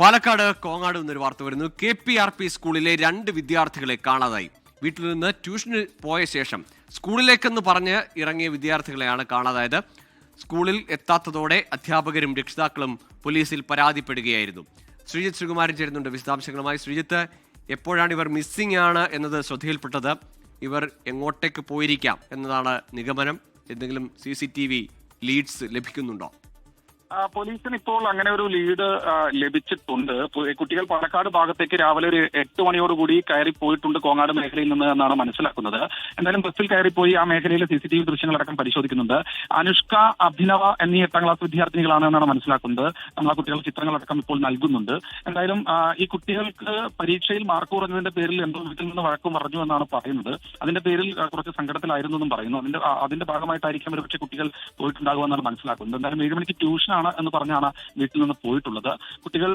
പാലക്കാട് കോങ്ങാട് എന്നൊരു വാർത്ത വരുന്നു. KPRP സ്കൂളിലെ 2 വിദ്യാർത്ഥികളെ കാണാതായി. വീട്ടിൽ നിന്ന് ട്യൂഷന് പോയ ശേഷം സ്കൂളിലേക്കെന്ന് പറഞ്ഞ് ഇറങ്ങിയ വിദ്യാർത്ഥികളെയാണ് കാണാതായത്. സ്കൂളിൽ എത്താത്തതോടെ അധ്യാപകരും രക്ഷിതാക്കളും പോലീസിൽ പരാതിപ്പെടുകയായിരുന്നു. ശ്രീജിത്ത് ശ്രീകുമാരൻ ചേരുന്നുണ്ട് വിശദാംശങ്ങളുമായി. ശ്രീജിത്ത്, എപ്പോഴാണ് ഇവർ മിസ്സിംഗ് ആണ് എന്നത് ശ്രദ്ധയിൽപ്പെട്ടത്? ഇവർ എങ്ങോട്ടേക്ക് പോയിരിക്കാം എന്നതാണ് നിഗമനം. എന്തെങ്കിലും CCTV ലീഡ്സ് ലഭിക്കുന്നുണ്ടോ? പോലീസിന് ഇപ്പോൾ അങ്ങനെ ഒരു ലീഡ് ലഭിച്ചിട്ടുണ്ട്. കുട്ടികൾ പാലക്കാട് ഭാഗത്തേക്ക് രാവിലെ ഒരു 8 മണിയോടുകൂടി കയറി പോയിട്ടുണ്ട് കോങ്ങാട് മേഖലയിൽ നിന്ന് എന്നാണ് മനസ്സിലാക്കുന്നത്. എന്തായാലും ബസ്സിൽ കയറിപ്പോയി ആ മേഖലയിലെ CCTV ദൃശ്യങ്ങളടക്കം പരിശോധിക്കുന്നുണ്ട്. അനുഷ്ക, അഭിനവ എന്നീ 8ാം ക്ലാസ് വിദ്യാർത്ഥിനികളാണ് എന്നാണ് മനസ്സിലാക്കുന്നത്. നമ്മൾ ആ കുട്ടികളുടെ ചിത്രങ്ങളടക്കം ഇപ്പോൾ നൽകുന്നുണ്ട്. എന്തായാലും ഈ കുട്ടികൾക്ക് പരീക്ഷയിൽ മാർക്ക് കുറഞ്ഞതിന്റെ പേരിൽ എന്തോ വീട്ടിൽ നിന്ന് വഴക്കും പറഞ്ഞു എന്നാണ് പറയുന്നത്. അതിന്റെ പേരിൽ കുറച്ച് സങ്കടത്തിലായിരുന്നു എന്നും പറയുന്നു. അതിന്റെ ഭാഗമായിട്ടായിരിക്കും ഒരുപക്ഷെ കുട്ടികൾ പോയിട്ടുണ്ടാകുമെന്നാണ് മനസ്സിലാക്കുന്നത്. എന്തായാലും 7 മണിക്ക് ട്യൂഷൻ എന്ന് പറഞ്ഞാണ് വീട്ടിൽ നിന്ന് പോയിട്ടുള്ളത്. കുട്ടികൾ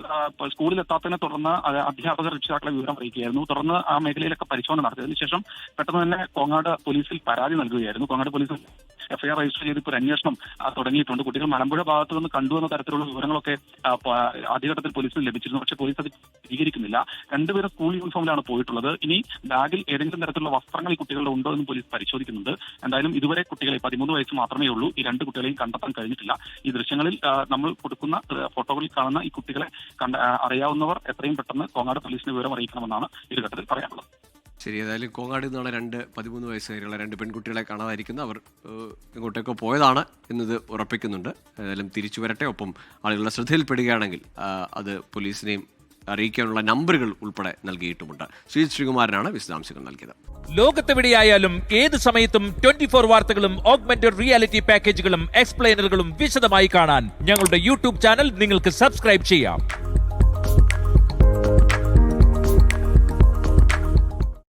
സ്കൂളിൽ എത്താത്തതിനെ തുടർന്ന് അധ്യാപകർ രക്ഷിതാക്കളെ വിവരം അറിയിക്കുകയായിരുന്നു. തുടർന്ന് ആ മേഖലയിലൊക്കെ പരിശോധന നടത്തിയതിനു ശേഷം പെട്ടെന്ന് തന്നെ കോങ്ങാട് പോലീസിൽ പരാതി നൽകുകയായിരുന്നു. കോങ്ങാട് പോലീസ് FIR രജിസ്റ്റർ ചെയ്ത് ഇപ്പോൾ അന്വേഷണം തുടങ്ങിയിട്ടുണ്ട്. കുട്ടികൾ മലമ്പുഴ ഭാഗത്തു നിന്ന് കണ്ടു എന്ന തരത്തിലുള്ള വിവരങ്ങളൊക്കെ ആദ്യഘട്ടത്തിൽ പോലീസിന് ലഭിച്ചിരുന്നു. പക്ഷേ പോലീസ് അത് സ്വീകരിക്കുന്നില്ല. 2 പേരും സ്കൂൾ യൂണിഫോമിലാണ് പോയിട്ടുള്ളത്. ഇനി ബാഗിൽ ഏതെങ്കിലും തരത്തിലുള്ള വസ്ത്രങ്ങൾ ഈ കുട്ടികളുടെ ഉണ്ടോ എന്നും പോലീസ് പരിശോധിക്കുന്നുണ്ട്. എന്തായാലും ഇതുവരെ കുട്ടികളെ 13 വയസ്സ് മാത്രമേ ഉള്ളൂ. ഈ 2 കുട്ടികളെയും കണ്ടെത്താൻ കഴിഞ്ഞിട്ടില്ല. ഈ ദൃശ്യങ്ങളിൽ നമ്മൾ കൊടുക്കുന്ന ഫോട്ടോകളിൽ കാണുന്ന ഈ കുട്ടികളെ അറിയാവുന്നവർ എത്രയും പെട്ടെന്ന് കോങ്ങാട് പോലീസിന് വിവരം അറിയിക്കണമെന്നാണ് ഈ ഘട്ടത്തിൽ പറയാനുള്ളത്. ശരി, ഏതായാലും കോങ്ങാട് നിന്നാണ് 13 വയസ്സുകാരിയുള്ള 2 പെൺകുട്ടികളെ കാണാതിരിക്കുന്നത്. അവർ ഇങ്ങോട്ടേക്കോ പോയതാണ് എന്നത് ഉറപ്പിക്കുന്നുണ്ട്. ഏതായാലും തിരിച്ചു വരട്ടെ. ഒപ്പം ആളുകളുടെ ശ്രദ്ധയിൽപ്പെടുകയാണെങ്കിൽ അത് പോലീസിനെയും അറിയിക്കാനുള്ള നമ്പറുകൾ ഉൾപ്പെടെ നൽകിയിട്ടുമുണ്ട്. ശ്രീജിത്ത് ശ്രീകുമാരനാണ് വിശദാംശങ്ങൾ നൽകിയത്. ലോകത്തെവിടെയായാലും ഏത് സമയത്തും 24 വാർത്തകളും ഓഗ്മെന്റഡ് റിയാലിറ്റി പാക്കേജുകളും എക്സ്പ്ലെയിനറുകളും വിശദമായി കാണാൻ ഞങ്ങളുടെ YouTube ചാനൽ നിങ്ങൾക്ക് സബ്സ്ക്രൈബ് ചെയ്യാം.